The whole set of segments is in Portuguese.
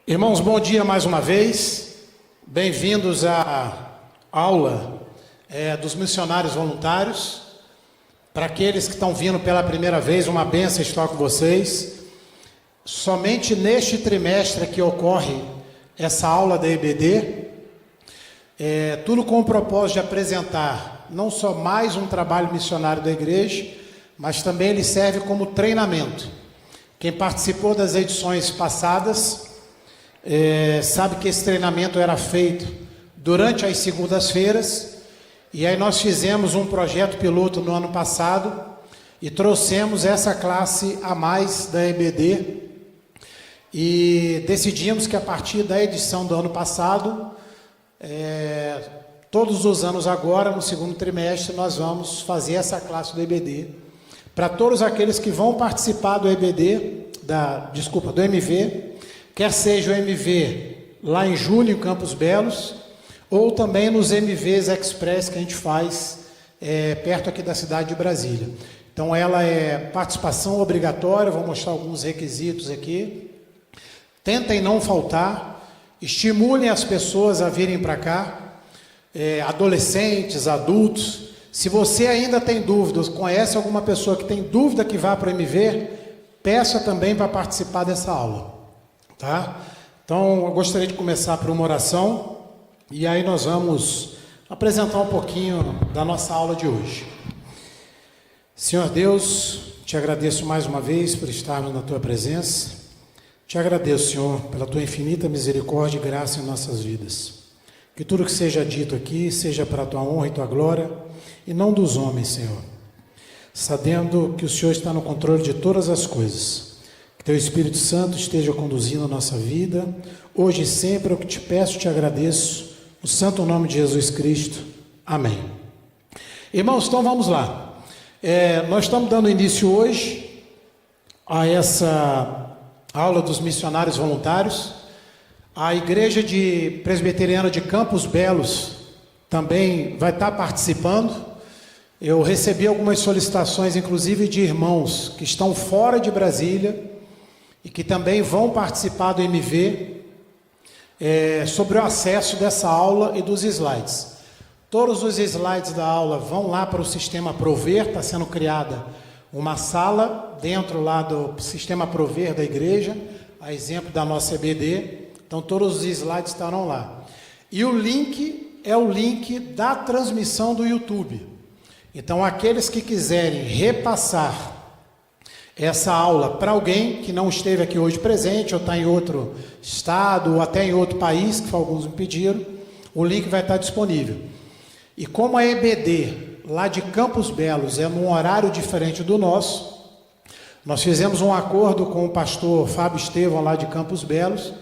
Irmãos, bom dia mais uma vez. Bem-vindos à aula dos missionários voluntários. Para aqueles que estão vindo pela primeira vez, uma bênção estar com vocês. Somente neste trimestre que ocorre essa aula da EBD, tudo com o propósito de apresentar não só mais um trabalho missionário da igreja, mas também ele serve como treinamento. Quem participou das edições passadas sabe que esse treinamento era feito durante as segundas-feiras, e aí nós fizemos um projeto piloto no ano passado e trouxemos essa classe a mais da EBD e decidimos que a partir da edição do ano passado, todos os anos agora, no segundo trimestre, nós vamos fazer essa classe do EBD para todos aqueles que vão participar do EBD, do MV, quer seja o MV lá em julho em Campos Belos, ou também nos MVs Express que a gente faz perto aqui da cidade de Brasília. Então ela é participação obrigatória, vou mostrar alguns requisitos aqui. Tentem não faltar, estimulem as pessoas a virem para cá, adolescentes, adultos. Se você ainda tem dúvidas, conhece alguma pessoa que tem dúvida que vá para o MV, peça também para participar dessa aula. Tá? Então, eu gostaria de começar por uma oração, e aí nós vamos apresentar um pouquinho da nossa aula de hoje. Senhor Deus, te agradeço mais uma vez por estarmos na tua presença. Te agradeço, Senhor, pela tua infinita misericórdia e graça em nossas vidas. Que tudo que seja dito aqui seja para a tua honra e tua glória, e não dos homens, Senhor. Sabendo que o Senhor está no controle de todas as coisas. Que teu Espírito Santo esteja conduzindo a nossa vida, hoje e sempre. É o que te peço e te agradeço, no santo nome de Jesus Cristo. Amém. Irmãos, então vamos lá. Nós estamos dando início hoje a essa aula dos missionários voluntários. A Igreja Presbiteriana de Campos Belos também vai estar participando. Eu recebi algumas solicitações, inclusive de irmãos que estão fora de Brasília e que também vão participar do MV, sobre o acesso dessa aula e dos slides. Todos os slides da aula vão lá para o sistema Prover. Está sendo criada uma sala dentro lá do sistema Prover da igreja, a exemplo da nossa EBD. Então todos os slides estarão lá. E o link é o link da transmissão do YouTube. Então aqueles que quiserem repassar essa aula para alguém que não esteve aqui hoje presente, ou está em outro estado, ou até em outro país, que alguns me pediram, o link vai estar disponível. E como a EBD lá de Campos Belos é num horário diferente do nosso, nós fizemos um acordo com o pastor Fábio Estevão lá de Campos Belos,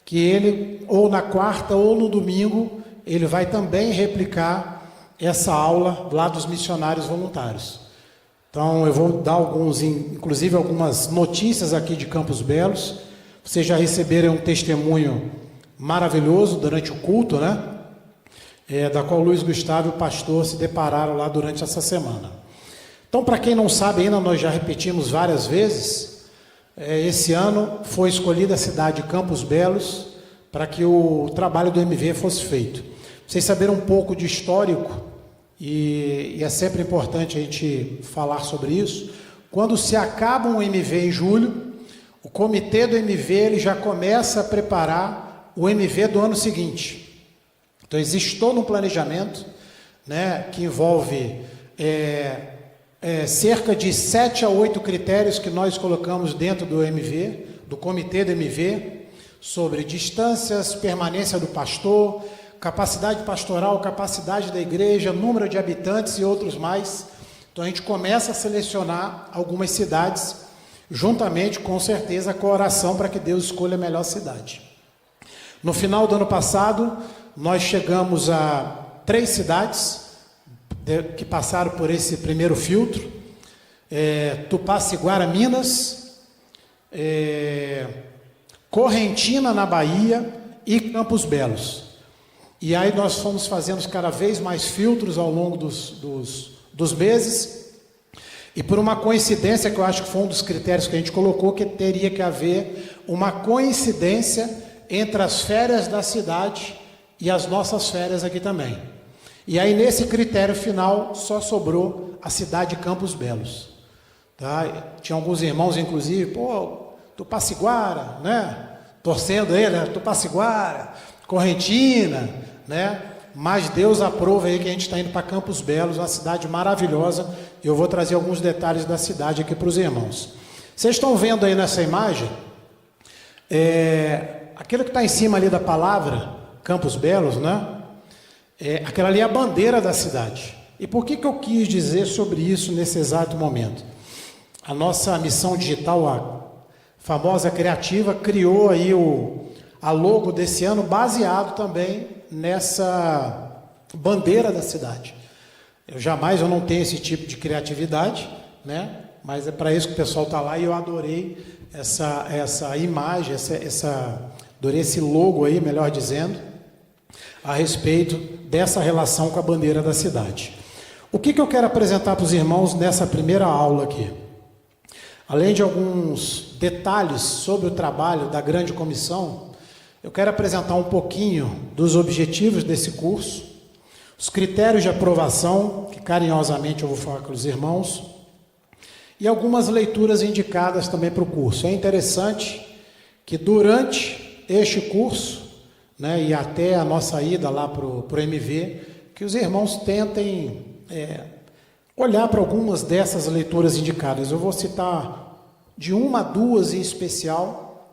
que ele, ou na quarta ou no domingo, ele vai também replicar essa aula lá dos missionários voluntários. Então eu vou dar inclusive algumas notícias aqui de Campos Belos. Vocês já receberam um testemunho maravilhoso durante o culto, né? Da qual Luiz Gustavo e o pastor se depararam lá durante essa semana. Então, para quem não sabe ainda, nós já repetimos várias vezes, esse ano foi escolhida a cidade de Campos Belos para que o trabalho do MV fosse feito. Vocês saberem um pouco de histórico, e é sempre importante a gente falar sobre isso. Quando se acaba um MV em julho, o comitê do MV ele já começa a preparar o MV do ano seguinte. Então existe todo um planejamento, né, que envolve cerca de 7 a 8 critérios que nós colocamos dentro do MV, do comitê do MV, sobre distâncias, permanência do pastor, capacidade pastoral, capacidade da igreja, número de habitantes e outros mais. Então a gente começa a selecionar algumas cidades, juntamente com certeza com a oração para que Deus escolha a melhor cidade. No final do ano passado, nós chegamos a 3 cidades que passaram por esse primeiro filtro: Tupaciguara, Minas, Correntina, na Bahia, e Campos Belos. E aí nós fomos fazendo cada vez mais filtros ao longo dos meses, e por uma coincidência, que eu acho que foi um dos critérios que a gente colocou, que teria que haver uma coincidência entre as férias da cidade e as nossas férias aqui também. E aí, nesse critério final, só sobrou a cidade de Campos Belos. Tá? Tinha alguns irmãos, inclusive, Tupaciguara, né? Torcendo aí, né? Tupaciguara, Correntina, né? Mas Deus aprova aí que a gente está indo para Campos Belos, uma cidade maravilhosa. Eu vou trazer alguns detalhes da cidade aqui para os irmãos. Vocês estão vendo aí nessa imagem, aquilo que está em cima ali da palavra, Campos Belos, né? Aquela ali é a bandeira da cidade. E por que eu quis dizer sobre isso nesse exato momento? A nossa missão digital, a famosa Criativa, criou aí a logo desse ano, baseado também nessa bandeira da cidade. Eu não tenho esse tipo de criatividade, né? Mas é para isso que o pessoal está lá, e eu adorei essa imagem, adorei esse logo aí, melhor dizendo, a respeito dessa relação com a bandeira da cidade. O que eu quero apresentar para os irmãos nessa primeira aula aqui? Além de alguns detalhes sobre o trabalho da grande comissão, eu quero apresentar um pouquinho dos objetivos desse curso, os critérios de aprovação, que carinhosamente eu vou falar com os irmãos, e algumas leituras indicadas também para o curso. É interessante que durante este curso, né, e até a nossa ida lá para o MV, que os irmãos tentem olhar para algumas dessas leituras indicadas. Eu vou citar de uma a duas em especial.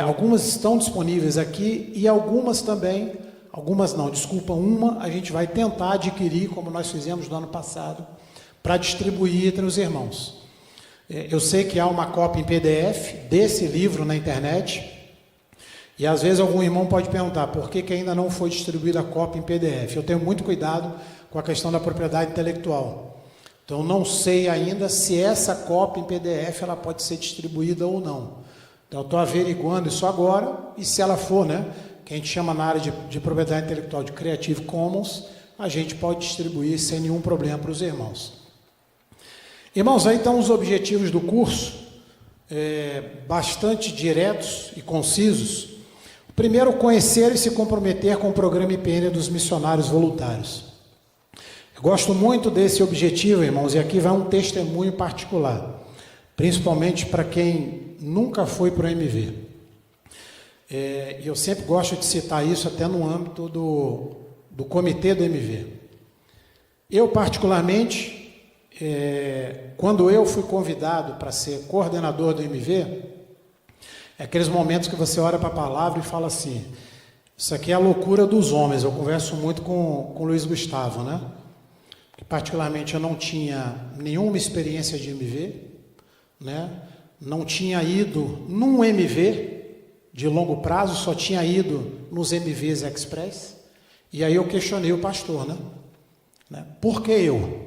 Algumas estão disponíveis aqui e algumas também, uma a gente vai tentar adquirir, como nós fizemos no ano passado, para distribuir entre os irmãos. Eu sei que há uma cópia em PDF desse livro na internet, e às vezes algum irmão pode perguntar por que ainda não foi distribuída a cópia em PDF. Eu tenho muito cuidado com a questão da propriedade intelectual. Então, não sei ainda se essa cópia em PDF ela pode ser distribuída ou não. Então, eu estou averiguando isso agora, e se ela for, né, que a gente chama na área de propriedade intelectual de Creative Commons, a gente pode distribuir sem nenhum problema para os irmãos. Irmãos, aí estão os objetivos do curso, bastante diretos e concisos. Primeiro, conhecer e se comprometer com o programa IPN dos missionários voluntários. Eu gosto muito desse objetivo, irmãos, e aqui vai um testemunho particular, principalmente para quem nunca foi para o MV. Eu sempre gosto de citar isso até no âmbito do comitê do MV. Eu, particularmente, quando eu fui convidado para ser coordenador do MV, aqueles momentos que você olha para a palavra e fala assim, isso aqui é a loucura dos homens. Eu converso muito com o Luiz Gustavo, né? Que particularmente eu não tinha nenhuma experiência de MV, né? Não tinha ido num MV de longo prazo, só tinha ido nos MVs Express, e aí eu questionei o pastor, né? Por que eu?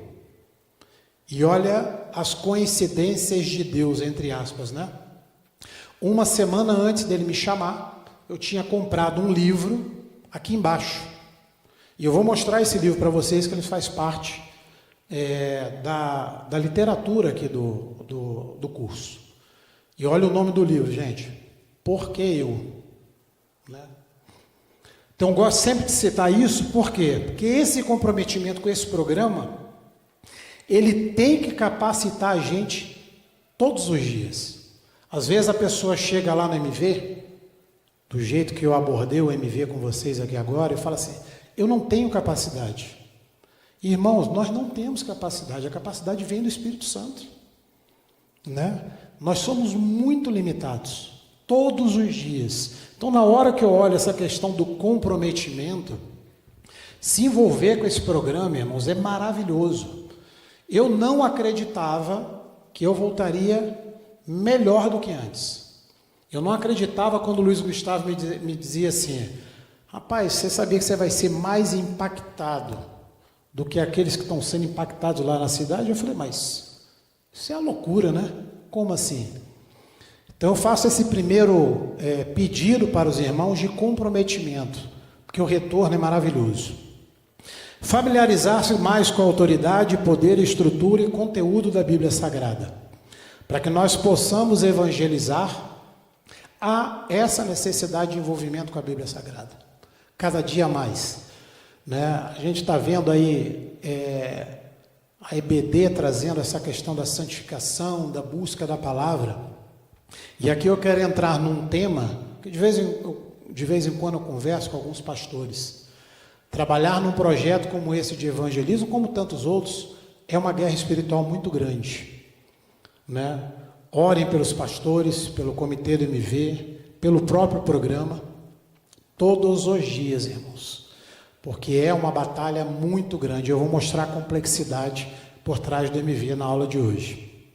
E olha as coincidências de Deus, entre aspas, né? Uma semana antes dele me chamar, eu tinha comprado um livro aqui embaixo. E eu vou mostrar esse livro para vocês, que ele faz parte da literatura aqui do curso. E olha o nome do livro, gente. Por que eu? Né? Então, eu gosto sempre de citar isso, por quê? Porque esse comprometimento com esse programa, ele tem que capacitar a gente todos os dias. Às vezes a pessoa chega lá no MV, do jeito que eu abordei o MV com vocês aqui agora, e fala assim, eu não tenho capacidade. Irmãos, nós não temos capacidade, a capacidade vem do Espírito Santo, né? Nós somos muito limitados, todos os dias. Então, na hora que eu olho essa questão do comprometimento, se envolver com esse programa, irmãos, é maravilhoso. Eu não acreditava que eu voltaria melhor do que antes. Eu não acreditava quando o Luiz Gustavo me dizia assim, rapaz, você sabia que você vai ser mais impactado do que aqueles que estão sendo impactados lá na cidade? Eu falei, mas isso é uma loucura, né? Como assim? Então eu faço esse primeiro pedido para os irmãos de comprometimento, porque o retorno é maravilhoso. Familiarizar-se mais com a autoridade, poder, estrutura e conteúdo da Bíblia Sagrada, para que nós possamos evangelizar há essa necessidade de envolvimento com a Bíblia Sagrada, cada dia mais, né? A gente está vendo aí a EBD trazendo essa questão da santificação, da busca da palavra, e aqui eu quero entrar num tema que de vez em quando eu converso com alguns pastores. Trabalhar num projeto como esse de evangelismo, como tantos outros, é uma guerra espiritual muito grande, né? Orem pelos pastores, pelo comitê do MV, pelo próprio programa, todos os dias, irmãos, porque é uma batalha muito grande. Eu vou mostrar a complexidade por trás do MV na aula de hoje.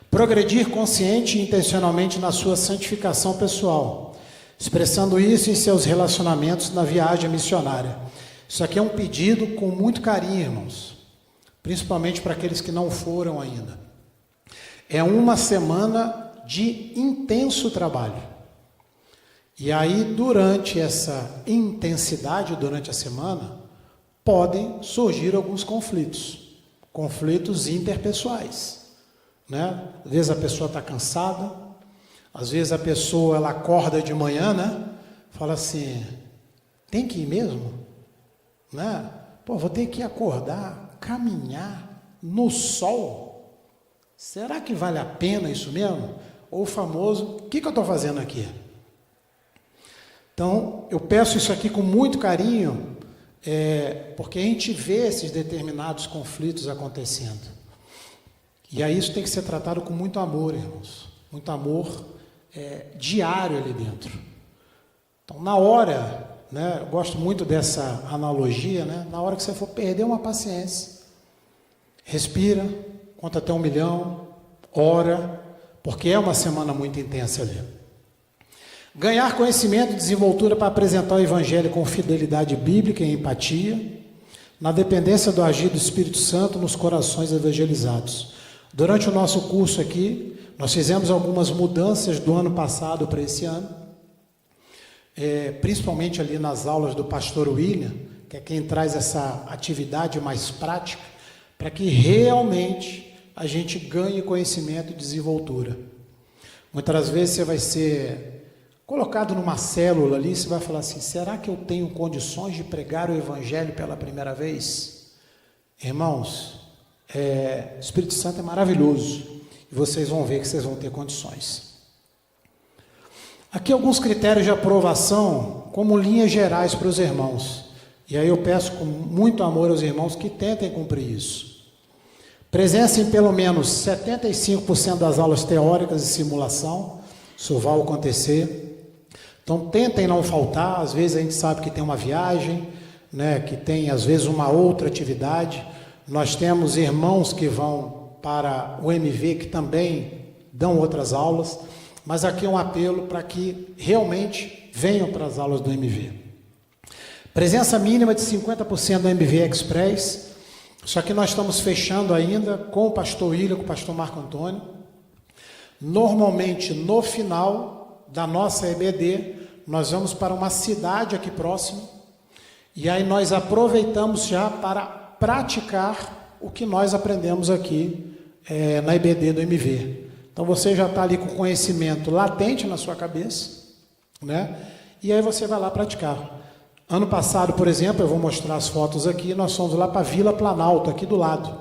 Progredir consciente e intencionalmente na sua santificação pessoal, expressando isso em seus relacionamentos na viagem missionária. Isso aqui é um pedido com muito carinho, irmãos, principalmente para aqueles que não foram ainda. É uma semana de intenso trabalho. E aí, durante essa intensidade, durante a semana, podem surgir alguns conflitos interpessoais, né? Às vezes a pessoa está cansada, às vezes a pessoa ela acorda de manhã, né? Fala assim, tem que ir mesmo? Né? Pô, vou ter que acordar, caminhar no sol? Será que vale a pena isso mesmo? Ou o famoso, o que eu estou fazendo aqui? Então, eu peço isso aqui com muito carinho, porque a gente vê esses determinados conflitos acontecendo. E aí isso tem que ser tratado com muito amor, irmãos. Muito amor diário ali dentro. Então, na hora, né, eu gosto muito dessa analogia, né, na hora que você for perder uma paciência, respira, conta até 1 milhão, ora, porque é uma semana muito intensa ali. Ganhar conhecimento e desenvoltura para apresentar o Evangelho com fidelidade bíblica e empatia, na dependência do agir do Espírito Santo nos corações evangelizados. Durante o nosso curso aqui, nós fizemos algumas mudanças do ano passado para esse ano, principalmente ali nas aulas do pastor William, que é quem traz essa atividade mais prática, para que realmente a gente ganhe conhecimento e desenvoltura. Muitas vezes você vai ser colocado numa célula ali, você vai falar assim, será que eu tenho condições de pregar o Evangelho pela primeira vez? Irmãos, o Espírito Santo é maravilhoso, e vocês vão ver que vocês vão ter condições. Aqui alguns critérios de aprovação, como linhas gerais para os irmãos, e aí eu peço com muito amor aos irmãos que tentem cumprir isso. Presença em pelo menos 75% das aulas teóricas e simulação, isso vai acontecer. Então, tentem não faltar. Às vezes a gente sabe que tem uma viagem, né, que tem às vezes uma outra atividade. Nós temos irmãos que vão para o MV que também dão outras aulas, mas aqui é um apelo para que realmente venham para as aulas do MV. Presença mínima de 50% do MV Express, só que nós estamos fechando ainda com o pastor William, com o pastor Marco Antônio. Normalmente, no final da nossa EBD, nós vamos para uma cidade aqui próxima, e aí nós aproveitamos já para praticar o que nós aprendemos aqui na EBD do MV. Então você já está ali com conhecimento latente na sua cabeça, né? E aí você vai lá praticar. Ano passado, por exemplo, eu vou mostrar as fotos aqui, nós fomos lá para a Vila Planalto, aqui do lado.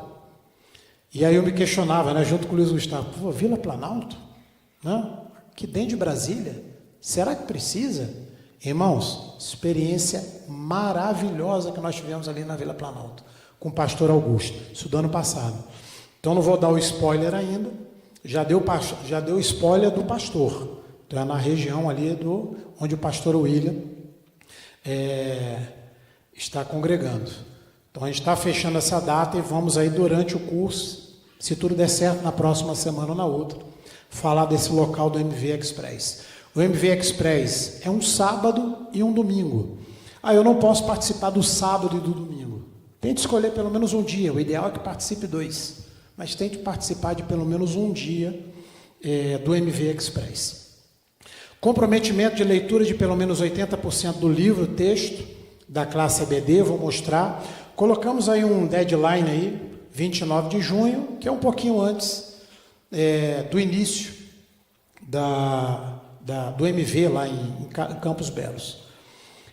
E aí eu me questionava, né, junto com o Luiz Gustavo, pô, Vila Planalto? Né? Aqui dentro de Brasília? Será que precisa? Irmãos, experiência maravilhosa que nós tivemos ali na Vila Planalto, com o pastor Augusto, isso do ano passado. Então não vou dar o spoiler ainda, já deu spoiler do pastor, então é na região ali onde o pastor William está congregando. Então a gente está fechando essa data e vamos aí durante o curso, se tudo der certo, na próxima semana ou na outra, falar desse local do MV Express. O MV Express é um sábado e um domingo. Eu não posso participar do sábado e do domingo. Tente escolher pelo menos um dia, o ideal é que participe 2, mas tente participar de pelo menos um dia do MV Express. Comprometimento de leitura de pelo menos 80% do livro, texto, da classe EBD, vou mostrar. Colocamos aí um deadline aí, 29 de junho, que é um pouquinho antes do início do MV lá em Campos Belos.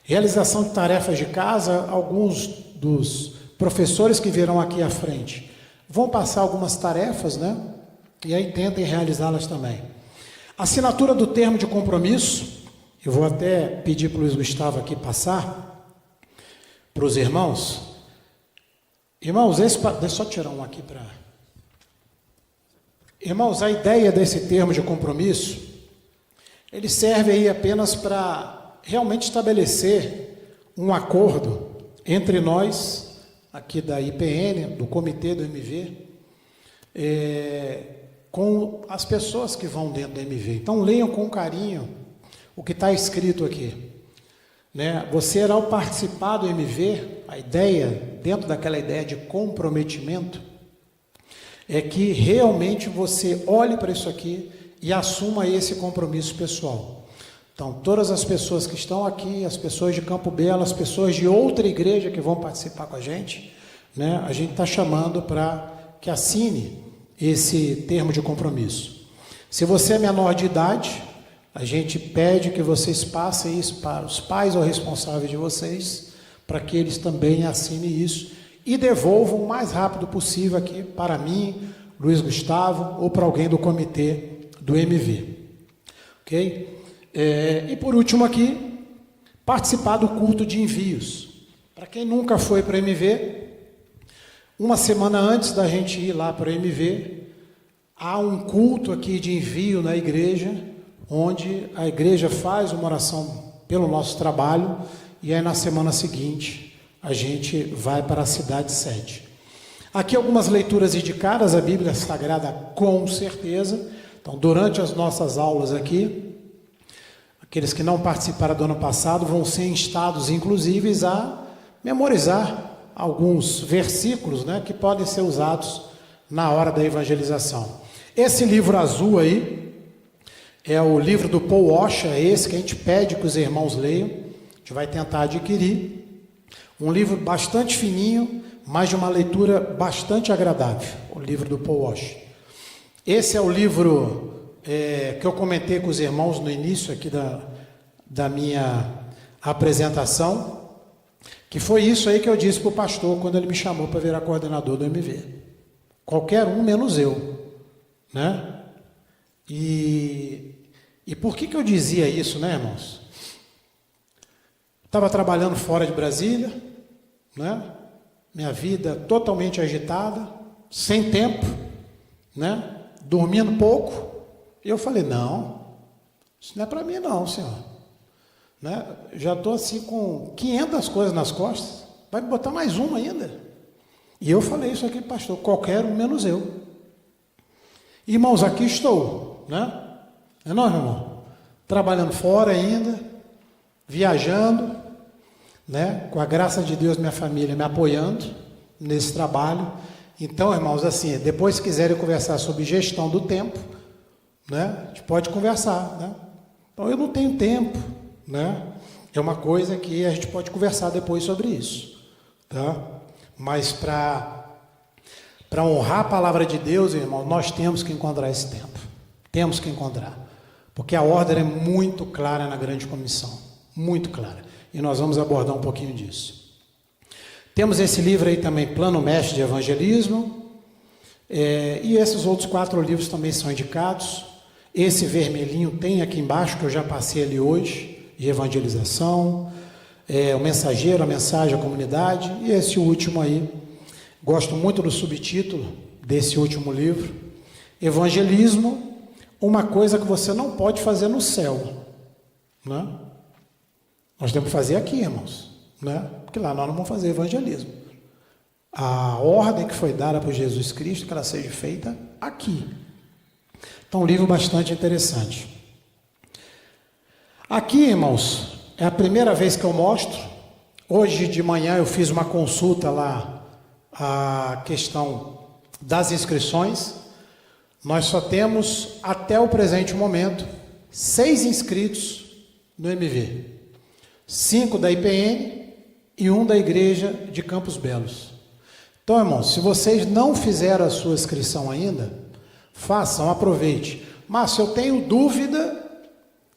Realização de tarefas de casa, alguns dos professores que virão aqui à frente vão passar algumas tarefas, né? E aí tentem realizá-las também. Assinatura do termo de compromisso, eu vou até pedir para o Luiz Gustavo aqui passar para os irmãos. Irmãos, deixa eu só tirar um aqui para... Irmãos, a ideia desse termo de compromisso, ele serve aí apenas para realmente estabelecer um acordo entre nós, aqui da IPN, do comitê do MV, com as pessoas que vão dentro do MV. Então, leiam com carinho o que está escrito aqui. Né? Você, ao participar do MV, a ideia, dentro daquela ideia de comprometimento, é que realmente você olhe para isso aqui e assuma esse compromisso pessoal. Então, todas as pessoas que estão aqui, as pessoas de Campo Belo, as pessoas de outra igreja que vão participar com a gente, né, a gente está chamando para que assine esse termo de compromisso. Se você é menor de idade, a gente pede que vocês passem isso para os pais ou responsáveis de vocês, para que eles também assinem isso e devolvam o mais rápido possível aqui para mim, Luiz Gustavo, ou para alguém do comitê do MV. Ok? E por último aqui, participar do culto de envios. Para quem nunca foi para o MV, uma semana antes da gente ir lá para o MV, há um culto aqui de envio na igreja, onde a igreja faz uma oração pelo nosso trabalho, e aí na semana seguinte a gente vai para a cidade sede. Aqui algumas leituras indicadas, a Bíblia Sagrada com certeza. Então, durante as nossas aulas aqui, aqueles que não participaram do ano passado vão ser instados, inclusive, a memorizar alguns versículos, né, que podem ser usados na hora da evangelização. Esse livro azul aí é o livro do Paul Washer, esse que a gente pede que os irmãos leiam. A gente vai tentar adquirir. Um livro bastante fininho, mas de uma leitura bastante agradável, o livro do Paul Washer. Esse é o livro que eu comentei com os irmãos no início aqui da minha apresentação, que foi isso aí que eu disse para o pastor quando ele me chamou para virar coordenador do MV. Qualquer um menos eu, né? E por que eu dizia isso, né, irmãos? Estava trabalhando fora de Brasília, né? Minha vida totalmente agitada, sem tempo, né? Dormindo pouco. E eu falei, não, isso não é para mim não, senhor. Né? Já estou assim com 500 coisas nas costas, vai me botar mais uma ainda. E eu falei isso aqui, pastor, qualquer um menos eu. Irmãos, aqui estou, né? É não, irmão? Trabalhando fora ainda, viajando, né? Com a graça de Deus, minha família me apoiando nesse trabalho. Então, irmãos, assim, depois se quiserem conversar sobre gestão do tempo, né? A gente pode conversar, né? Então, eu não tenho tempo, né? É uma coisa que a gente pode conversar depois sobre isso, tá? Mas para honrar a palavra de Deus, irmão, nós temos que encontrar esse tempo. Temos que encontrar. Porque a ordem é muito clara na grande comissão. Muito clara. E nós vamos abordar um pouquinho disso. Temos esse livro aí também, Plano Mestre de Evangelismo. E esses outros 4 livros também são indicados. Esse vermelhinho tem aqui embaixo, que eu já passei ali hoje, de evangelização. O Mensageiro, a Mensagem à Comunidade. E esse último aí, gosto muito do subtítulo desse último livro. Evangelismo, uma coisa que você não pode fazer no céu, né? Nós temos que fazer aqui, irmãos, né? Porque lá nós não vamos fazer evangelismo. A ordem que foi dada por Jesus Cristo, que ela seja feita aqui. Então, um livro bastante interessante. Aqui, irmãos, é a primeira vez que eu mostro. Hoje de manhã eu fiz uma consulta lá, a questão das inscrições. Nós só temos, até o presente momento, 6 inscritos no MV. 5 da IPN e 1 da igreja de Campos Belos. Então, irmãos, se vocês não fizeram a sua inscrição ainda, façam, aproveite. Mas se eu tenho dúvida,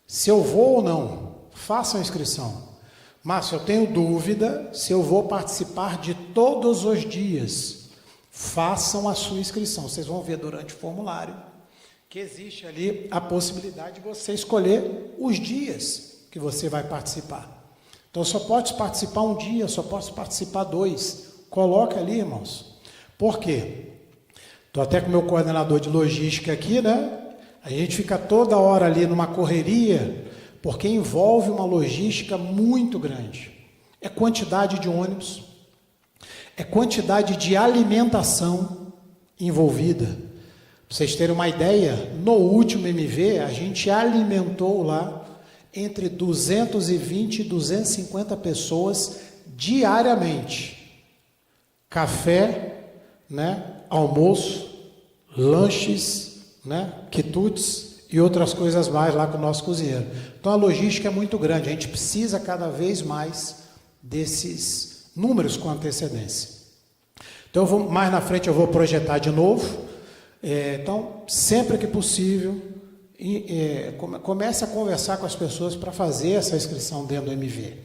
se eu vou ou não, façam a inscrição. Márcio, eu tenho dúvida se eu vou participar de todos os dias. Façam a sua inscrição. Vocês vão ver durante o formulário que existe ali a possibilidade de você escolher os dias que você vai participar. Então, só pode participar um dia, só posso participar 2. Coloca ali, irmãos. Por quê? Estou até com o meu coordenador de logística aqui, né? A gente fica toda hora ali numa correria, porque envolve uma logística muito grande. É quantidade de ônibus, é quantidade de alimentação envolvida. Para vocês terem uma ideia, no último MV, a gente alimentou lá entre 220 e 250 pessoas diariamente. Café, né? Almoço, lanches, né? Quitutes e outras coisas mais lá com o nosso cozinheiro. Então a logística é muito grande, a gente precisa cada vez mais desses números com antecedência. Então mais na frente eu vou projetar de novo. Então, sempre que possível, comece a conversar com as pessoas para fazer essa inscrição dentro do MV.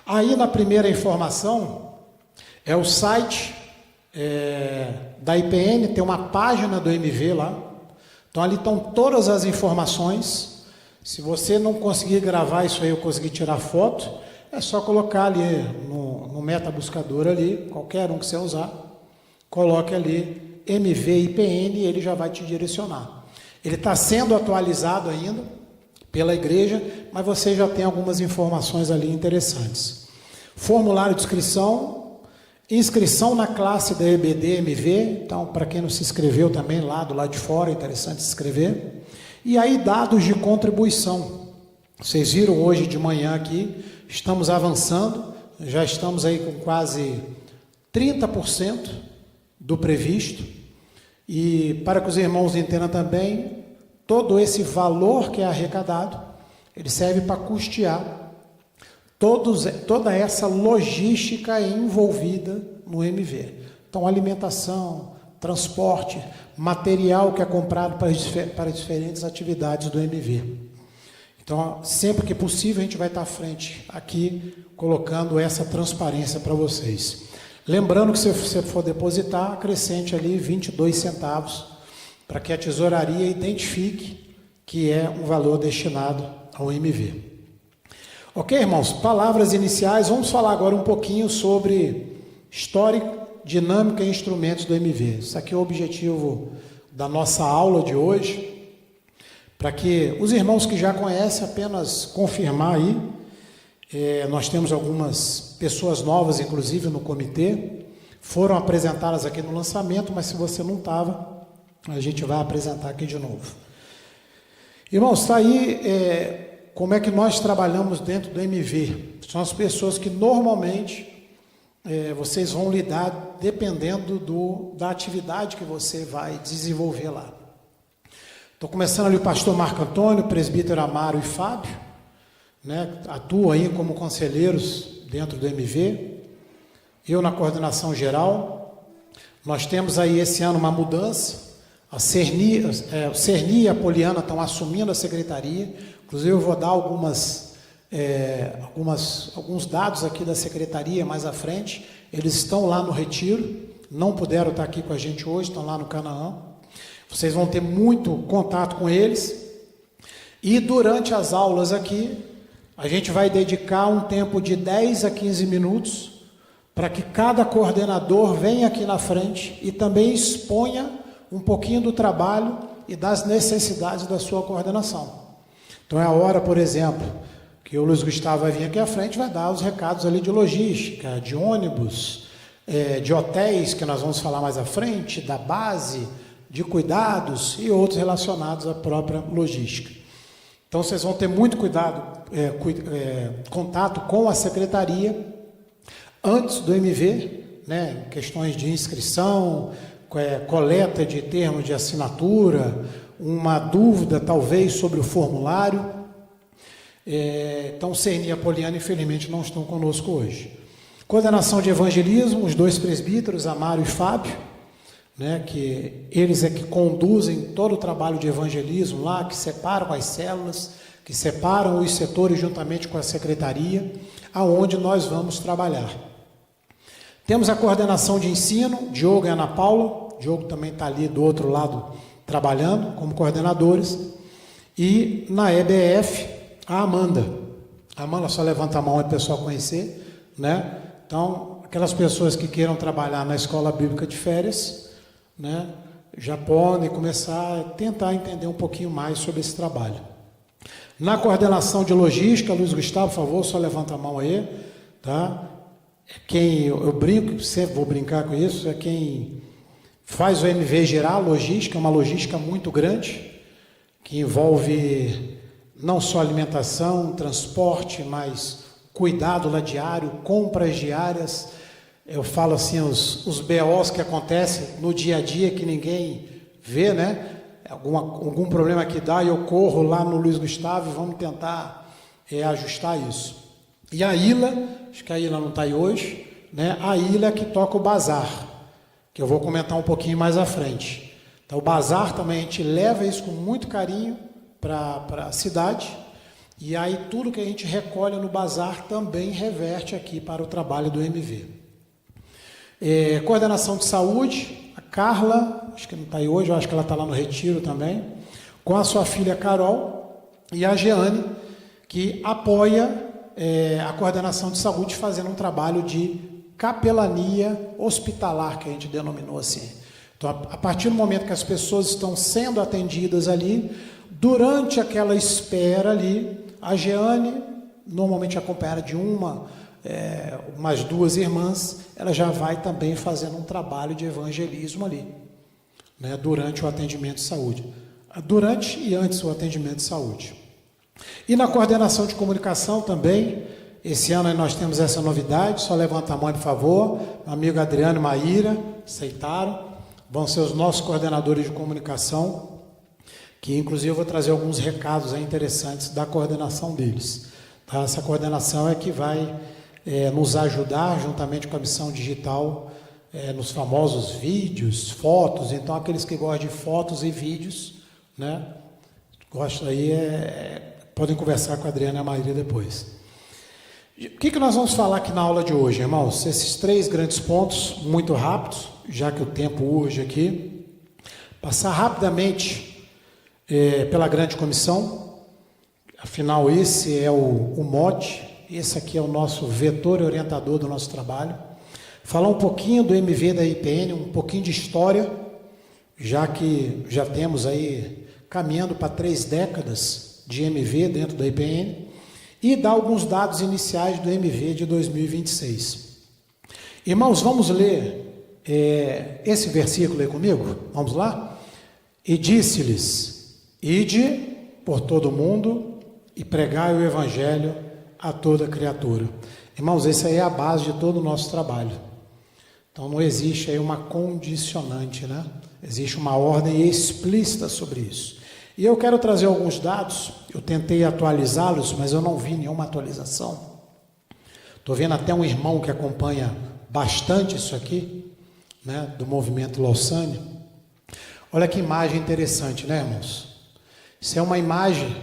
Aí na primeira informação é o site da IPN, tem uma página do MV lá. Então ali estão todas as informações. Se você não conseguir gravar isso aí, eu conseguir tirar foto, é só colocar ali no metabuscador ali, qualquer um que você usar, coloque ali MV IPN e ele já vai te direcionar. Ele está sendo atualizado ainda pela igreja, mas você já tem algumas informações ali interessantes. Formulário de inscrição na classe da EBD-MV, então, para quem não se inscreveu também, lá do lado de fora, é interessante se inscrever. E aí, dados de contribuição. Vocês viram hoje de manhã aqui, estamos avançando, já estamos aí com quase 30% do previsto. E para que os irmãos entendam também, todo esse valor que é arrecadado, ele serve para custear toda essa logística envolvida no MV. Então, alimentação, transporte, material que é comprado para diferentes atividades do MV. Então, sempre que possível, a gente vai estar à frente aqui, colocando essa transparência para vocês. Lembrando que se você for depositar, acrescente ali 22 centavos, para que a tesouraria identifique que é um valor destinado ao MV. Ok, irmãos? Palavras iniciais. Vamos falar agora um pouquinho sobre história, dinâmica e instrumentos do MV. Isso aqui é o objetivo da nossa aula de hoje, para que os irmãos que já conhecem apenas confirmar aí. Nós temos algumas pessoas novas, inclusive, no comitê, foram apresentadas aqui no lançamento, mas se você não estava, a gente vai apresentar aqui de novo. Irmãos, está aí como é que nós trabalhamos dentro do MV. São as pessoas que normalmente vocês vão lidar dependendo da atividade que você vai desenvolver lá. Estou começando ali o pastor Marco Antônio, presbítero Amaro e Fábio, né, atuam aí como conselheiros dentro do MV, eu na coordenação geral. Nós temos aí esse ano uma mudança, o Cerni e a Poliana estão assumindo a secretaria, inclusive eu vou dar alguns dados aqui da secretaria mais à frente. Eles estão lá no retiro, não puderam estar aqui com a gente hoje, estão lá no Canaã. Vocês vão ter muito contato com eles, e durante as aulas aqui, a gente vai dedicar um tempo de 10 a 15 minutos para que cada coordenador venha aqui na frente e também exponha um pouquinho do trabalho e das necessidades da sua coordenação. Então é a hora, por exemplo, que o Luiz Gustavo vai vir aqui à frente, vai dar os recados ali de logística, de ônibus, de hotéis, que nós vamos falar mais à frente, da base, de cuidados e outros relacionados à própria logística. Então, vocês vão ter muito contato com a secretaria antes do MV, né, questões de inscrição, coleta de termos de assinatura, uma dúvida talvez sobre o formulário. Então, Cerni e a Poliana, infelizmente, não estão conosco hoje. Coordenação de evangelismo, os dois presbíteros, Amaro e Fábio, né, que eles é que conduzem todo o trabalho de evangelismo lá, que separam as células, que separam os setores juntamente com a secretaria, aonde nós vamos trabalhar. Temos a coordenação de ensino, Diogo e Ana Paula. Diogo também está ali do outro lado trabalhando como coordenadores. E na EBF, a Amanda. A Amanda só levanta a mão para o pessoal conhecer, né? Então, aquelas pessoas que queiram trabalhar na escola bíblica de férias, né, já podem começar a tentar entender um pouquinho mais sobre esse trabalho. Na coordenação de logística, Luiz Gustavo, por favor, só levanta a mão aí, tá? Quem eu brinco, sempre vou brincar com isso, é quem faz o MV girar, logística, uma logística muito grande, que envolve não só alimentação, transporte, mas cuidado lá diário, compras diárias. Eu falo assim, os BOs que acontecem no dia a dia que ninguém vê, né? Algum problema que dá e eu corro lá no Luiz Gustavo e vamos tentar ajustar isso. E a Ila, acho que a Ila não está aí hoje, né? A Ila é que toca o bazar, que eu vou comentar um pouquinho mais à frente. Então o bazar também a gente leva isso com muito carinho para a cidade, e aí tudo que a gente recolhe no bazar também reverte aqui para o trabalho do MV. Coordenação de saúde, a Carla, acho que não está aí hoje, eu acho que ela está lá no retiro também, com a sua filha Carol e a Jeane, que apoia a coordenação de saúde fazendo um trabalho de capelania hospitalar, que a gente denominou assim. Então, a partir do momento que as pessoas estão sendo atendidas ali, durante aquela espera ali, a Jeane, normalmente acompanhada de umas duas irmãs, ela já vai também fazendo um trabalho de evangelismo ali, né, durante o atendimento de saúde. Durante e antes do atendimento de saúde. E na coordenação de comunicação também, esse ano nós temos essa novidade, só levanta a mão, por favor. Meu amigo Adriano e Maíra aceitaram, vão ser os nossos coordenadores de comunicação, que inclusive eu vou trazer alguns recados aí interessantes da coordenação deles. Tá? Essa coordenação é que vai nos ajudar, juntamente com a missão digital, nos famosos vídeos, fotos. Então, aqueles que gostam de fotos e vídeos, né, gostam aí, podem conversar com a Adriana e a Maíra depois. O que nós vamos falar aqui na aula de hoje, irmãos? Esses 3 grandes pontos, muito rápidos, já que o tempo urge aqui. Passar rapidamente pela grande comissão, afinal esse é o mote, esse aqui é o nosso vetor orientador do nosso trabalho. Falar um pouquinho do MV da IPN, um pouquinho de história, já que já temos aí caminhando para 3 décadas de MV dentro da IPN, e dar alguns dados iniciais do MV de 2026. Irmãos, vamos ler esse versículo aí comigo? Vamos lá? E disse-lhes, ide por todo o mundo e pregai o evangelho a toda criatura. Irmãos, essa aí é a base de todo o nosso trabalho. Então não existe aí uma condicionante, né? Existe uma ordem explícita sobre isso. E eu quero trazer alguns dados, eu tentei atualizá-los, mas eu não vi nenhuma atualização. Estou vendo até um irmão que acompanha bastante isso aqui, né, do movimento Lausanne. Olha que imagem interessante, né, irmãos? Isso é uma imagem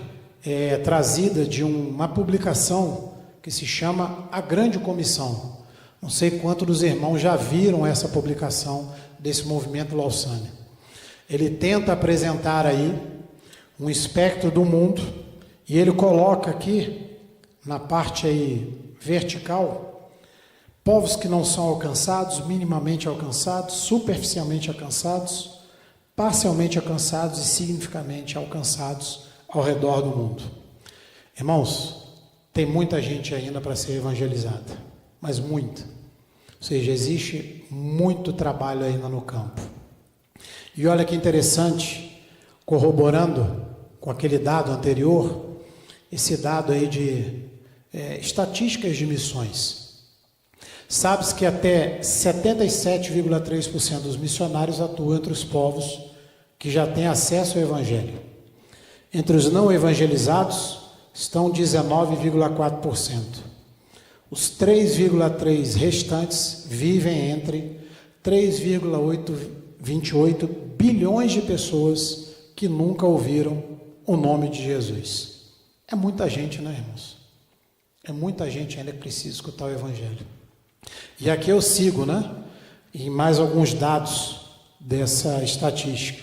trazida de uma publicação que se chama A Grande Comissão. Não sei quantos dos irmãos já viram essa publicação desse movimento Lausanne. Ele tenta apresentar aí um espectro do mundo, e ele coloca aqui, na parte aí vertical, povos que não são alcançados, minimamente alcançados, superficialmente alcançados, parcialmente alcançados e significativamente alcançados ao redor do mundo. Irmãos, tem muita gente ainda para ser evangelizada, mas muita. Ou seja, existe muito trabalho ainda no campo. E olha que interessante, corroborando com aquele dado anterior, esse dado aí de estatísticas de missões. Sabe-se que até 77,3% dos missionários atuam entre os povos que já têm acesso ao Evangelho. Entre os não evangelizados estão 19,4%. Os 3,3% restantes vivem entre 3,28 bilhões de pessoas que nunca ouviram o nome de Jesus. É muita gente, né, irmãos? É muita gente ainda que precisa escutar o Evangelho. E aqui eu sigo, né? E mais alguns dados dessa estatística.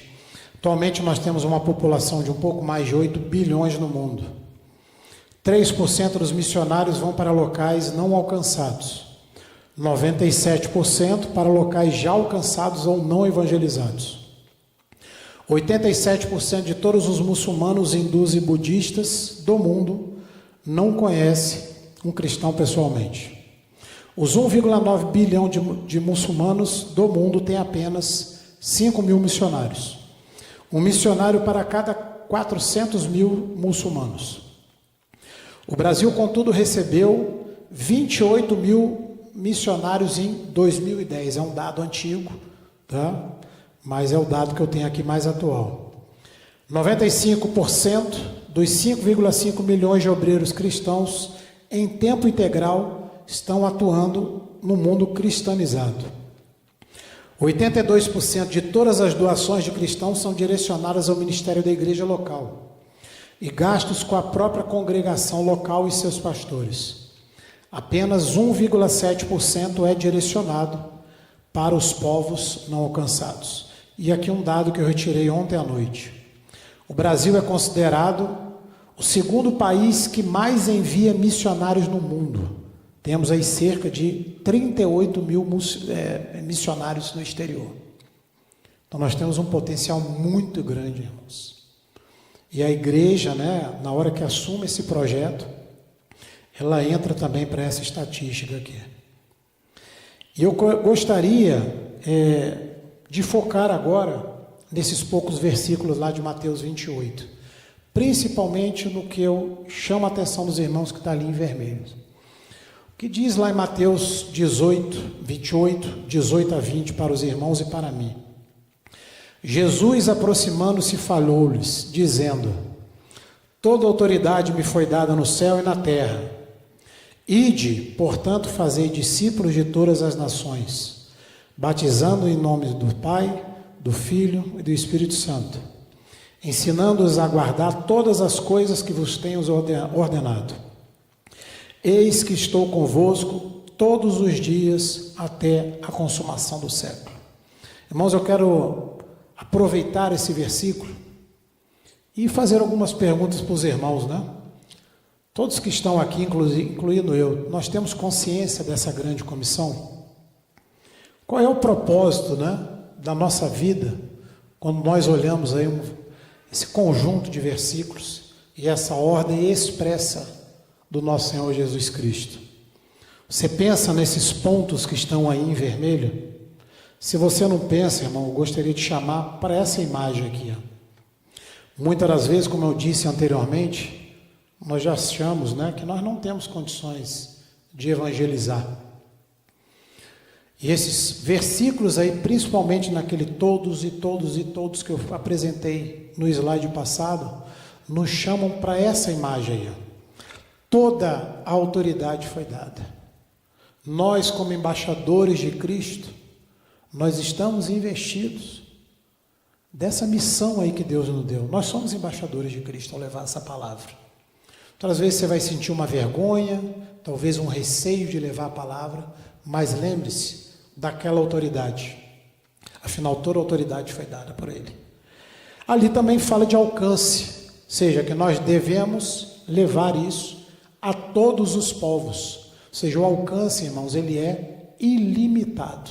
Atualmente nós temos uma população de um pouco mais de 8 bilhões no mundo. 3% dos missionários vão para locais não alcançados. 97% para locais já alcançados ou não evangelizados. 87% de todos os muçulmanos, hindus e budistas do mundo não conhecem um cristão pessoalmente. Os 1,9 bilhão de muçulmanos do mundo têm apenas 5 mil missionários. Um missionário para cada 400 mil muçulmanos. O Brasil, contudo, recebeu 28 mil missionários em 2010. É um dado antigo, tá? Mas é o dado que eu tenho aqui mais atual. 95% dos 5,5 milhões de obreiros cristãos em tempo integral estão atuando no mundo cristianizado. 82% de todas as doações de cristãos são direcionadas ao ministério da igreja local e gastos com a própria congregação local e seus pastores. Apenas 1,7% é direcionado para os povos não alcançados. E aqui um dado que eu retirei ontem à noite. O Brasil é considerado o segundo país que mais envia missionários no mundo. Temos aí cerca de 38 mil missionários no exterior. Então nós temos um potencial muito grande, irmãos. E a igreja, né, na hora que assume esse projeto, ela entra também para essa estatística aqui. E eu gostaria de focar agora nesses poucos versículos lá de Mateus 28, principalmente no que eu chamo a atenção dos irmãos que está ali em vermelho. O que diz lá em Mateus 28, 18 a 20 para os irmãos e para mim? Jesus, aproximando-se, falou-lhes, dizendo: toda autoridade me foi dada no céu e na terra. Ide, portanto, fazei discípulos de todas as nações, batizando em nome do Pai, do Filho e do Espírito Santo, ensinando-os a guardar todas as coisas que vos tenho ordenado. Eis que estou convosco todos os dias até a consumação do século. Irmãos, eu quero aproveitar esse versículo e fazer algumas perguntas para os irmãos, né? Todos que estão aqui, incluindo eu, nós temos consciência dessa grande comissão? Qual é o propósito, né, da nossa vida, quando nós olhamos aí esse conjunto de versículos e essa ordem expressa do nosso Senhor Jesus Cristo? Você pensa nesses pontos que estão aí em vermelho? Se você não pensa, irmão, eu gostaria de chamar para essa imagem aqui. Muitas das vezes, como eu disse anteriormente, nós já achamos, né, que nós não temos condições de evangelizar. E esses versículos aí, principalmente naquele todos e todos e todos que eu apresentei no slide passado, nos chamam para essa imagem aí. Toda a autoridade foi dada. Nós, como embaixadores de Cristo, nós estamos investidos dessa missão aí que Deus nos deu. Nós somos embaixadores de Cristo ao levar essa palavra. Então, às vezes você vai sentir uma vergonha, talvez um receio de levar a palavra, mas lembre-se daquela autoridade. Afinal, toda a autoridade foi dada por Ele. Ali também fala de alcance, ou seja, que nós devemos levar isso a todos os povos. Ou seja, o alcance, irmãos, ele é ilimitado.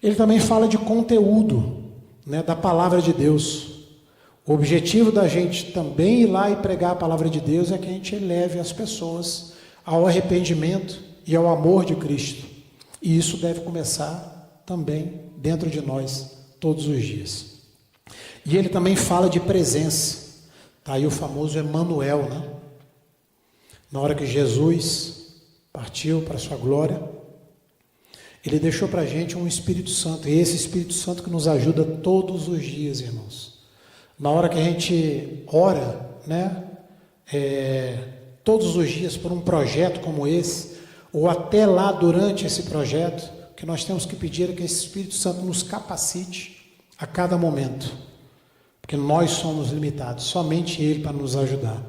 Ele também fala de conteúdo, né, da palavra de Deus. O objetivo da gente também ir lá e pregar a palavra de Deus é que a gente leve as pessoas ao arrependimento e ao amor de Cristo. E isso deve começar também dentro de nós, todos os dias. E ele também fala de presença. Está aí o famoso Emmanuel, né? Na hora que Jesus partiu para a sua glória, Ele deixou para a gente um Espírito Santo. E esse Espírito Santo que nos ajuda todos os dias, irmãos. Na hora que a gente ora, né? Todos os dias por um projeto como esse, ou até lá durante esse projeto, o que nós temos que pedir é que esse Espírito Santo nos capacite a cada momento. Porque porque nós somos limitados, somente Ele para nos ajudar.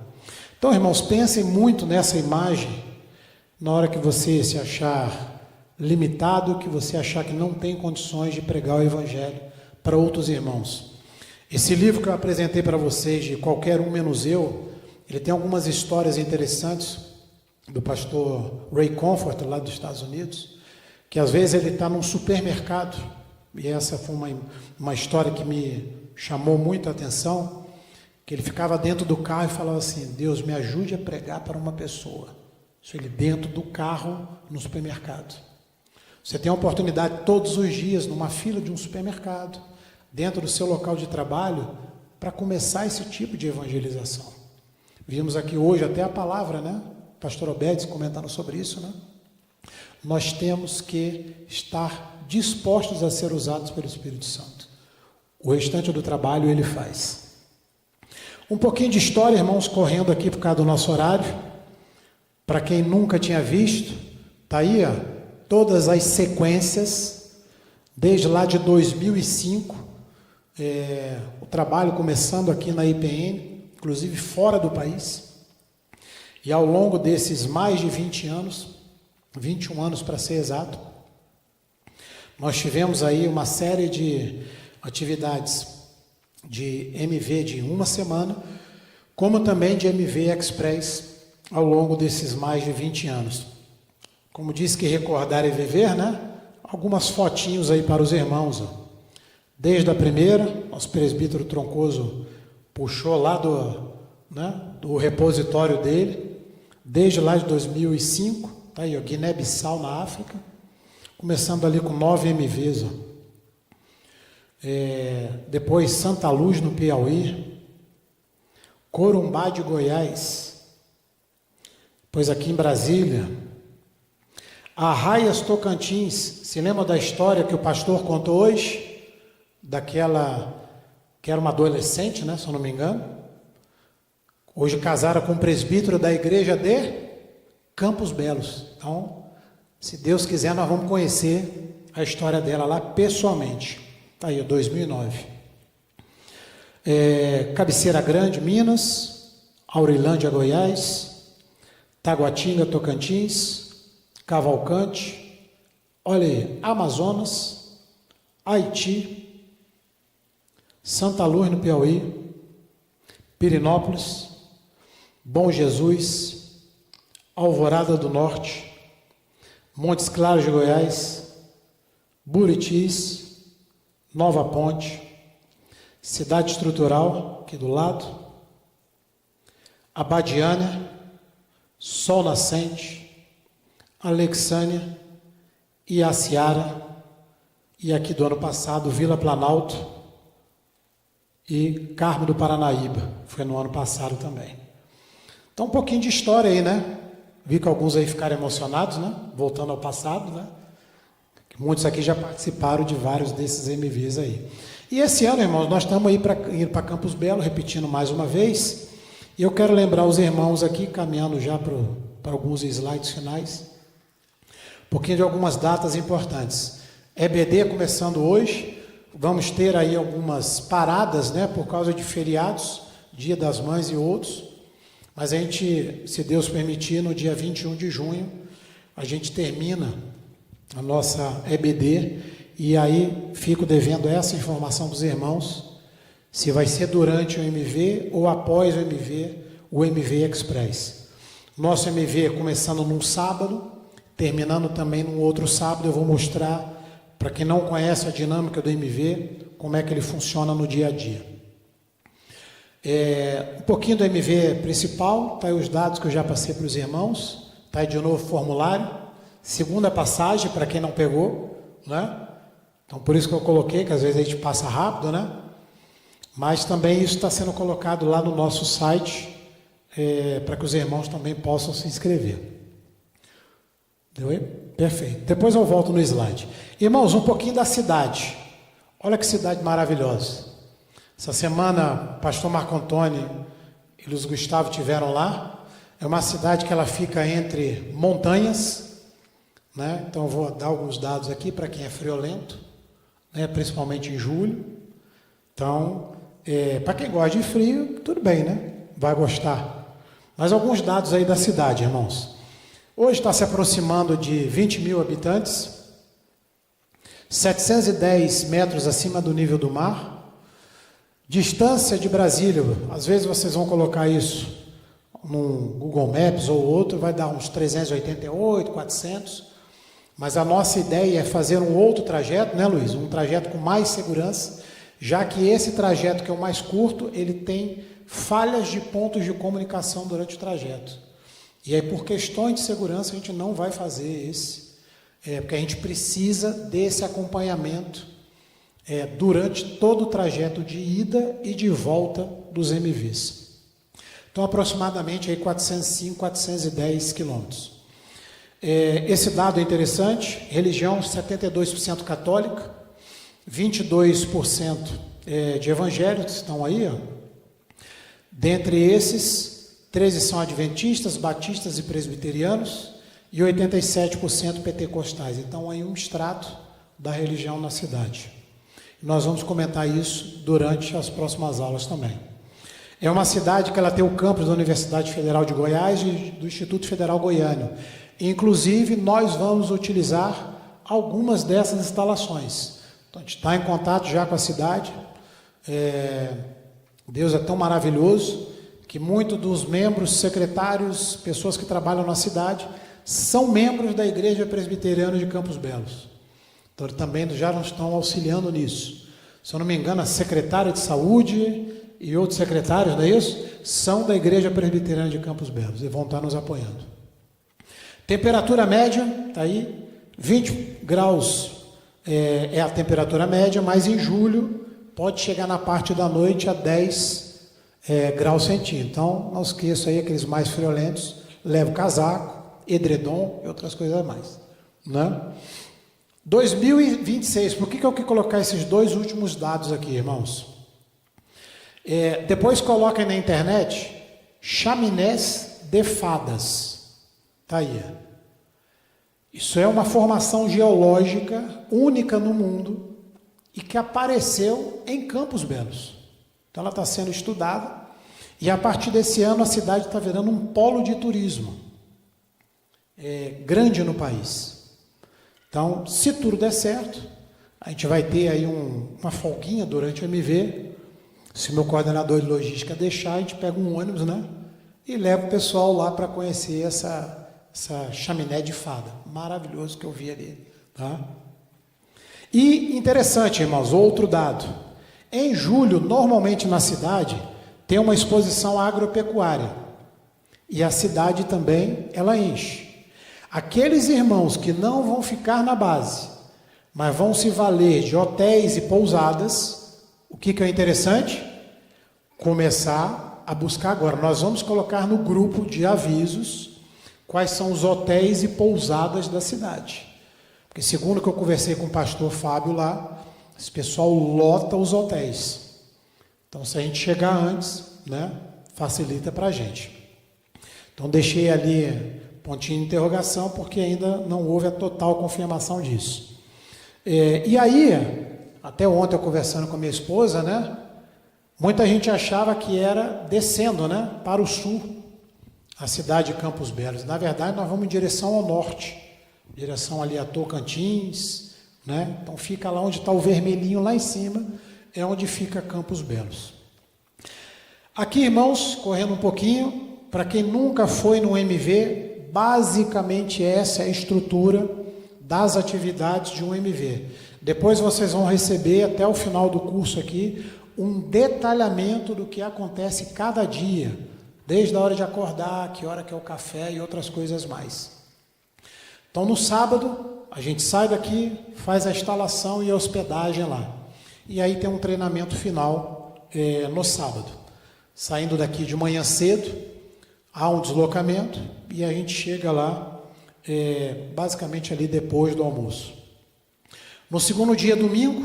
Então, irmãos, pensem muito nessa imagem, na hora que você se achar limitado, que você achar que não tem condições de pregar o Evangelho para outros irmãos. Esse livro que eu apresentei para vocês, de Qualquer Um Menos Eu, ele tem algumas histórias interessantes do pastor Ray Comfort, lá dos Estados Unidos, que às vezes ele está num supermercado, e essa foi uma história que me chamou muito a atenção, que ele ficava dentro do carro e falava assim: Deus, me ajude a pregar para uma pessoa. Isso ele dentro do carro no supermercado. Você tem a oportunidade todos os dias, numa fila de um supermercado, dentro do seu local de trabalho, para começar esse tipo de evangelização. Vimos aqui hoje até a palavra, né? Pastor Obedes comentando sobre isso, né? Nós temos que estar dispostos a ser usados pelo Espírito Santo. O restante do trabalho ele faz. Um pouquinho de história, irmãos, correndo aqui por causa do nosso horário. Para quem nunca tinha visto, está aí, ó, todas as sequências, desde lá de 2005, o trabalho começando aqui na IPN, inclusive fora do país, e ao longo desses mais de 20 anos, 21 anos para ser exato, nós tivemos aí uma série de atividades de MV de uma semana, como também de MV Express ao longo desses mais de 20 anos. Como disse que recordar é viver, né? Algumas fotinhos aí para os irmãos, ó. Desde a primeira, nosso presbítero Troncoso puxou lá do repositório dele, desde lá de 2005, tá aí, ó, Guiné-Bissau na África, começando ali com 9 MVs, ó. Depois Santa Luz no Piauí, Corumbá de Goiás, depois aqui em Brasília, Arraias Tocantins. Se lembra da história que o pastor contou hoje? Daquela que era uma adolescente, né, se eu não me engano. Hoje casara com um presbítero da igreja de Campos Belos. Então, se Deus quiser, nós vamos conhecer a história dela lá pessoalmente. Está aí, 2009. Cabeceira Grande, Minas. Aurilândia, Goiás. Taguatinga, Tocantins. Cavalcante. Olha aí, Amazonas. Haiti. Santa Luz, no Piauí. Pirinópolis. Bom Jesus. Alvorada do Norte. Montes Claros de Goiás. Buritis. Nova Ponte, Cidade Estrutural, aqui do lado, Abadiânia, Sol Nascente, Alexânia, Iaciara, e aqui do ano passado, Vila Planalto e Carmo do Paranaíba, foi no ano passado também. Então um pouquinho de história aí, né? Vi que alguns aí ficaram emocionados, né? Voltando ao passado, né? Muitos aqui já participaram de vários desses MVs aí. E esse ano, irmãos, nós estamos aí indo para Campos Belos, repetindo mais uma vez. E eu quero lembrar os irmãos aqui, caminhando já para alguns slides finais, um pouquinho de algumas datas importantes. EBD começando hoje, vamos ter aí algumas paradas, né, por causa de feriados, Dia das Mães e outros. Mas a gente, se Deus permitir, no dia 21 de junho, a gente termina a nossa EBD, e aí fico devendo essa informação para os irmãos, se vai ser durante o MV ou após o MV Express. Nosso MV começando num sábado, terminando também num outro sábado. Eu vou mostrar, para quem não conhece a dinâmica do MV, como é que ele funciona no dia a dia. Um pouquinho do MV principal, está aí os dados que eu já passei para os irmãos, está aí de novo o formulário. Segunda passagem, para quem não pegou, né? Então, por isso que eu coloquei, que às vezes a gente passa rápido, né? Mas também isso está sendo colocado lá no nosso site, para que os irmãos também possam se inscrever. Deu aí? Perfeito. Depois eu volto no slide. Irmãos, um pouquinho da cidade. Olha que cidade maravilhosa. Essa semana, o pastor Marco Antônio e Luiz Gustavo tiveram lá. É uma cidade que ela fica entre montanhas, né? Então, eu vou dar alguns dados aqui para quem é friolento, né? Principalmente em julho. Então, Para quem gosta de frio, tudo bem, né? Vai gostar. Mas alguns dados aí da cidade, irmãos. Hoje está se aproximando de 20 mil habitantes, 710 metros acima do nível do mar. Distância de Brasília, às vezes vocês vão colocar isso no Google Maps ou outro, vai dar uns 388, 400. Mas a nossa ideia é fazer um outro trajeto, né, Luiz? Um trajeto com mais segurança, já que esse trajeto, que é o mais curto, ele tem falhas de pontos de comunicação durante o trajeto. E aí, por questões de segurança, a gente não vai fazer esse, porque a gente precisa desse acompanhamento durante todo o trajeto de ida e de volta dos MVs. Então, aproximadamente aí 405, 410 quilômetros. Esse dado é interessante, religião 72% católica, 22% de evangélicos estão aí, ó. Dentre esses, 13 são adventistas, batistas e presbiterianos, e 87% pentecostais. Então, aí um extrato da religião na cidade. Nós vamos comentar isso durante as próximas aulas também. É uma cidade que ela tem o campus da Universidade Federal de Goiás e do Instituto Federal Goiano. Inclusive, nós vamos utilizar algumas dessas instalações. Então, a gente está em contato já com a cidade. Deus é tão maravilhoso que muitos dos membros, secretários, pessoas que trabalham na cidade, são membros da Igreja Presbiteriana de Campos Belos. Então, também já nos estão auxiliando nisso. Se eu não me engano, a secretária de saúde e outros secretários, não é isso? São da Igreja Presbiteriana de Campos Belos e vão estar nos apoiando. Temperatura média, está aí, 20 graus é a temperatura média, mas em julho pode chegar na parte da noite a 10 graus centígrados. Então, não esqueça aí, aqueles mais friolentos, leva o casaco, edredom e outras coisas mais. Né? 2026, por que eu quis colocar esses dois últimos dados aqui, irmãos? Depois coloquem na internet, chaminés de fadas. Está aí. Isso é uma formação geológica única no mundo e que apareceu em Campos Belos. Então ela está sendo estudada e a partir desse ano a cidade está virando um polo de turismo grande no país. Então, se tudo der certo, a gente vai ter aí uma folguinha durante o MV. Se meu coordenador de logística deixar, a gente pega um ônibus, né? E leva o pessoal lá para conhecer essa chaminé de fada. Maravilhoso que eu vi ali. Tá? E interessante, irmãos, outro dado. Em julho, normalmente na cidade, tem uma exposição agropecuária. E a cidade também, ela enche. Aqueles irmãos que não vão ficar na base, mas vão se valer de hotéis e pousadas, o que é interessante? Começar a buscar agora. Nós vamos colocar no grupo de avisos quais são os hotéis e pousadas da cidade. Porque segundo que eu conversei com o pastor Fábio lá, esse pessoal lota os hotéis. Então, se a gente chegar antes, né, facilita para a gente. Então, deixei ali pontinho de interrogação, porque ainda não houve a total confirmação disso. E aí, até ontem eu conversando com a minha esposa, né, muita gente achava que era descendo, né, para o sul, a cidade de Campos Belos. Na verdade, nós vamos em direção ao norte, direção ali a Tocantins, né? Então fica lá onde está o vermelhinho lá em cima, é onde fica Campos Belos. Aqui, irmãos, correndo um pouquinho, para quem nunca foi no MV, basicamente essa é a estrutura das atividades de um MV. Depois vocês vão receber, até o final do curso aqui, um detalhamento do que acontece cada dia, desde a hora de acordar, que hora que é o café e outras coisas mais. Então, no sábado, a gente sai daqui, faz a instalação e a hospedagem lá. E aí tem um treinamento final no sábado. Saindo daqui de manhã cedo, há um deslocamento e a gente chega lá basicamente ali depois do almoço. No segundo dia, domingo,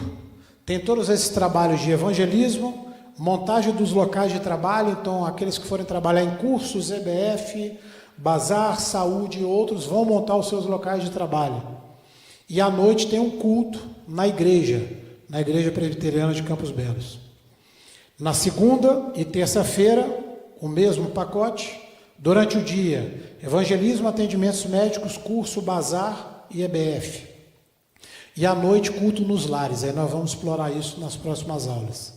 tem todos esses trabalhos de evangelismo, montagem dos locais de trabalho. Então, aqueles que forem trabalhar em cursos, EBF, Bazar, Saúde e outros vão montar os seus locais de trabalho. E à noite tem um culto na igreja Presbiteriana de Campos Belos. Na segunda e terça-feira, o mesmo pacote. Durante o dia, evangelismo, atendimentos médicos, curso, bazar e EBF. E à noite, culto nos lares. Aí nós vamos explorar isso nas próximas aulas.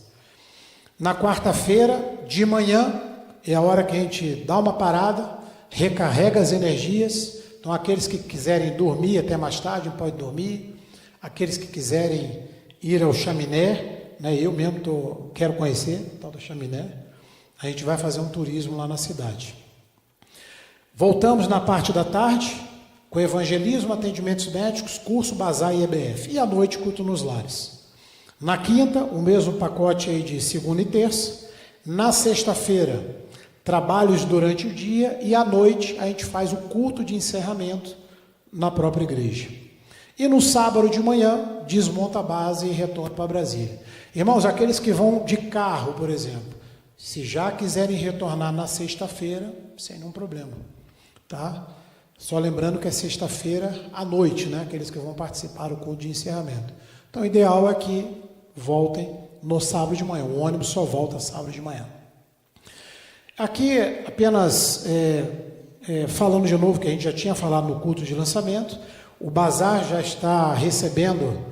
Na quarta-feira, de manhã, é a hora que a gente dá uma parada, recarrega as energias. Então, aqueles que quiserem dormir até mais tarde, podem dormir. Aqueles que quiserem ir ao chaminé, né? Eu mesmo quero conhecer o tal da chaminé. A gente vai fazer um turismo lá na cidade. Voltamos na parte da tarde, com evangelismo, atendimentos médicos, curso, bazar e EBF. E à noite, culto nos lares. Na quinta, o mesmo pacote aí de segunda e terça. Na sexta-feira, trabalhos durante o dia. E à noite, a gente faz o culto de encerramento na própria igreja. E no sábado de manhã, desmonta a base e retorna para Brasília. Irmãos, aqueles que vão de carro, por exemplo, se já quiserem retornar na sexta-feira, sem nenhum problema. Tá? Só lembrando que é sexta-feira à noite, né? Aqueles que vão participar do culto de encerramento. Então, o ideal é que voltem no sábado de manhã. O ônibus só volta sábado de manhã. Aqui, apenas falando de novo, que a gente já tinha falado no culto de lançamento, o bazar já está recebendo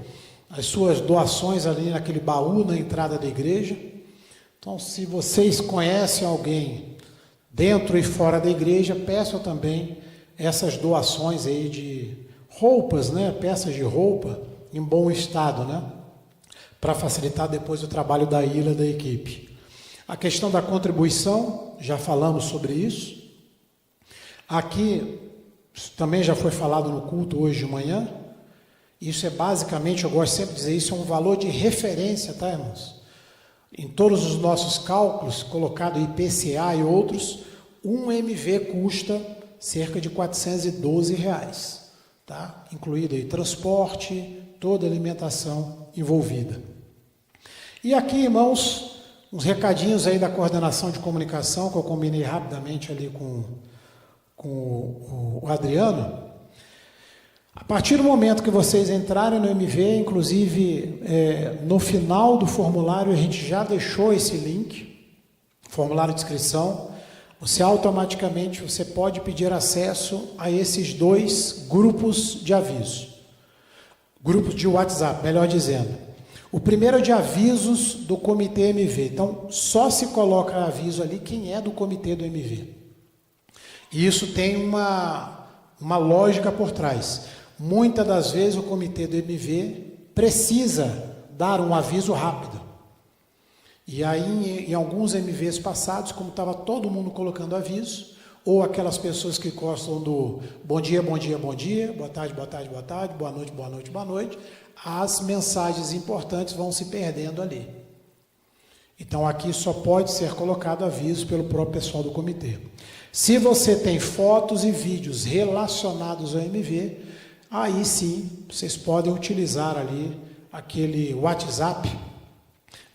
as suas doações ali naquele baú na entrada da igreja. Então, se vocês conhecem alguém dentro e fora da igreja, peçam também essas doações aí de roupas, né? Peças de roupa em bom estado, né? Para facilitar depois o trabalho da ilha da equipe. A questão da contribuição, já falamos sobre isso. Aqui também já foi falado no culto hoje de manhã. Isso é basicamente, eu gosto sempre de dizer, isso é um valor de referência, tá, irmãos? Em todos os nossos cálculos, colocado IPCA e outros, um MV custa cerca de R$412, tá? Incluído aí transporte, toda a alimentação envolvida. E aqui, irmãos, uns recadinhos aí da coordenação de comunicação, que eu combinei rapidamente ali com o Adriano. A partir do momento que vocês entrarem no MV, inclusive no final do formulário a gente já deixou esse link, formulário de inscrição, você automaticamente pode pedir acesso a esses 2 grupos de aviso, grupos de WhatsApp, melhor dizendo. O primeiro é de avisos do comitê MV, então só se coloca aviso ali quem é do comitê do MV. E isso tem uma lógica por trás. Muitas das vezes o comitê do MV precisa dar um aviso rápido. E aí, em alguns MVs passados, como estava todo mundo colocando aviso, ou aquelas pessoas que gostam do bom dia, bom dia, bom dia, boa tarde, boa tarde, boa tarde, boa noite, boa noite, boa noite, as mensagens importantes vão se perdendo ali. Então, aqui só pode ser colocado aviso pelo próprio pessoal do comitê. Se você tem fotos e vídeos relacionados ao MV, aí sim, vocês podem utilizar ali aquele WhatsApp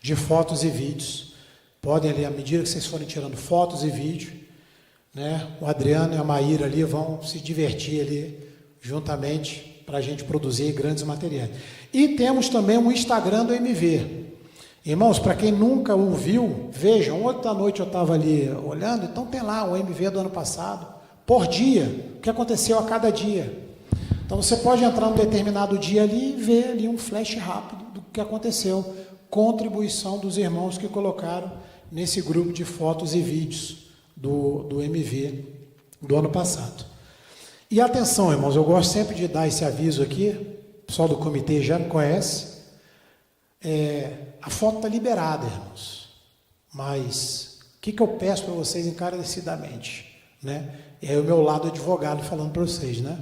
de fotos e vídeos. Podem ali, à medida que vocês forem tirando fotos e vídeos, né, o Adriano e a Maíra ali vão se divertir ali juntamente para a gente produzir grandes materiais. E temos também um Instagram do MV. Irmãos, para quem nunca o viu, vejam, outra noite eu estava ali olhando, então tem lá o MV do ano passado, por dia, o que aconteceu a cada dia. Então você pode entrar num determinado dia ali e ver ali um flash rápido do que aconteceu, contribuição dos irmãos que colocaram nesse grupo de fotos e vídeos do MV do ano passado. E atenção, irmãos, eu gosto sempre de dar esse aviso aqui, o pessoal do comitê já me conhece, a foto está liberada, irmãos, mas o que eu peço para vocês encarecidamente, né? É o meu lado advogado falando para vocês, né?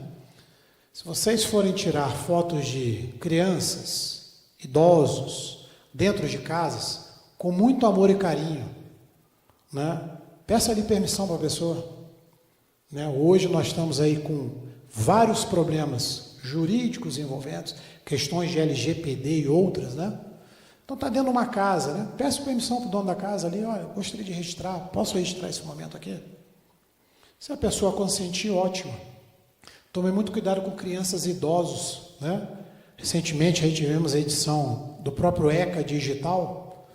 Se vocês forem tirar fotos de crianças, idosos, dentro de casas, com muito amor e carinho, né? Peça ali permissão para a pessoa, né? Hoje nós estamos aí com vários problemas jurídicos envolvendo, questões de LGPD e outras, né? Então está dentro de uma casa, né? Peço permissão para o dono da casa ali, olha, gostaria de registrar, posso registrar esse momento aqui? Se a pessoa consentir, ótimo. Tome muito cuidado com crianças e idosos, né? Recentemente aí tivemos a edição do próprio ECA Digital,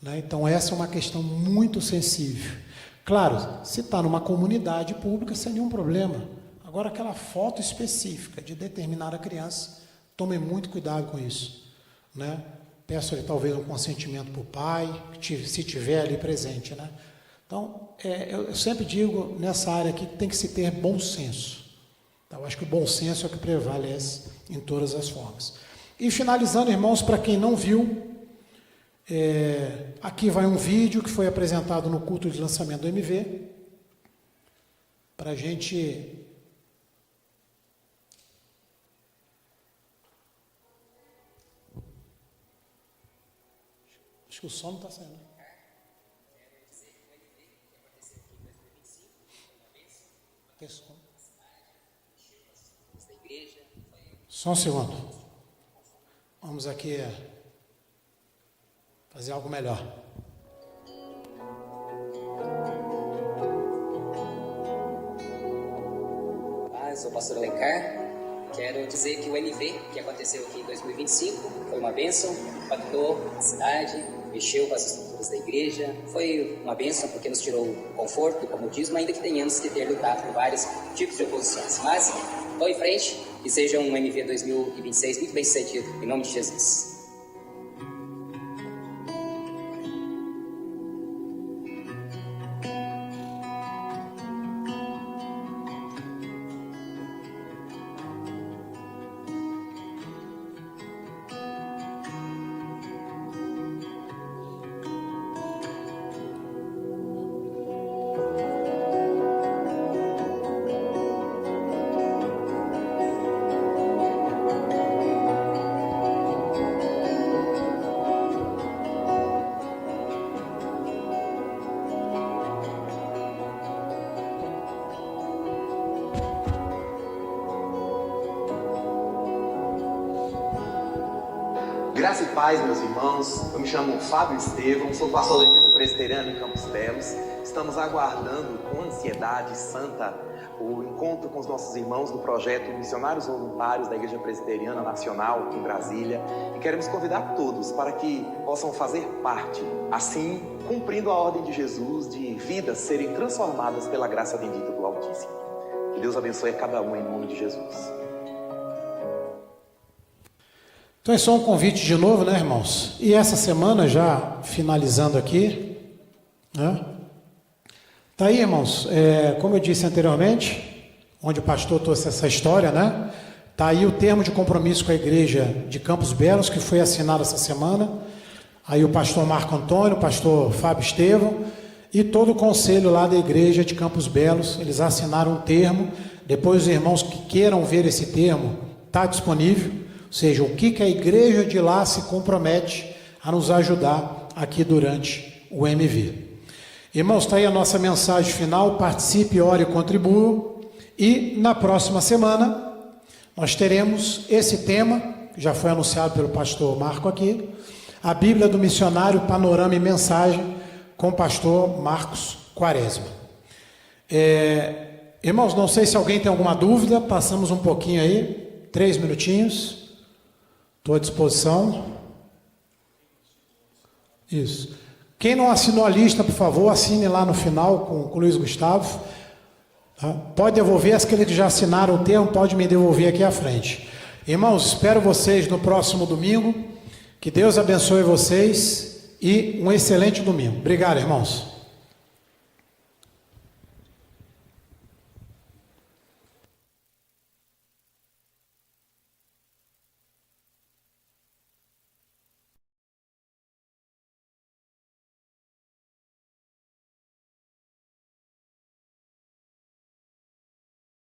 né? Então essa é uma questão muito sensível. Claro, se está numa comunidade pública, sem nenhum problema. Agora, aquela foto específica de determinada criança, tomem muito cuidado com isso, né? Peço ali talvez um consentimento para o pai, se tiver ali presente, né? Então, eu sempre digo nessa área aqui que tem que se ter bom senso. Então, eu acho que o bom senso é o que prevalece em todas as formas. E finalizando, irmãos, para quem não viu, aqui vai um vídeo que foi apresentado no culto de lançamento do MV, para a gente... Acho que o som não está saindo. Tem som. Só um segundo. Vamos aqui fazer algo melhor. Sou o pastor Alencar. Quero dizer que o MV que aconteceu aqui em 2025 foi uma bênção, impactou a cidade, mexeu com as estruturas da igreja. Foi uma bênção porque nos tirou o conforto, o comodismo, ainda que tenhamos que ter lutado por vários tipos de oposições. Mas, vamos em frente e seja um MV 2026 muito bem sucedido, em nome de Jesus. Graça e paz, meus irmãos. Eu me chamo Fábio Estevão, sou pastor da Igreja Presbiteriana em Campos Belos. Estamos aguardando com ansiedade santa o encontro com os nossos irmãos do projeto Missionários Voluntários da Igreja Presbiteriana Nacional em Brasília e queremos convidar todos para que possam fazer parte, assim cumprindo a ordem de Jesus de vidas serem transformadas pela graça bendita do Altíssimo. Que Deus abençoe a cada um em nome de Jesus. Então é só um convite de novo, né, irmãos? E essa semana, já finalizando aqui, né? Tá aí, irmãos, como eu disse anteriormente, onde o pastor trouxe essa história, né? Tá aí o termo de compromisso com a igreja de Campos Belos, que foi assinado essa semana. Aí o pastor Marco Antônio, o pastor Fábio Estevão e todo o conselho lá da igreja de Campos Belos, eles assinaram um termo. Depois os irmãos que queiram ver esse termo, está disponível. Ou seja, o que a igreja de lá se compromete a nos ajudar aqui durante o MV. Irmãos, está aí a nossa mensagem final. Participe, ore e contribua. E na próxima semana nós teremos esse tema, que já foi anunciado pelo pastor Marco aqui, a Bíblia do Missionário, Panorama e Mensagem, com o pastor Marcos Quaresma. Irmãos, não sei se alguém tem alguma dúvida, passamos um pouquinho aí, 3 minutinhos. Estou à disposição. Isso. Quem não assinou a lista, por favor, assine lá no final com o Luiz Gustavo. Tá? Pode devolver, as que eles já assinaram o termo, pode me devolver aqui à frente. Irmãos, espero vocês no próximo domingo. Que Deus abençoe vocês e um excelente domingo. Obrigado, irmãos.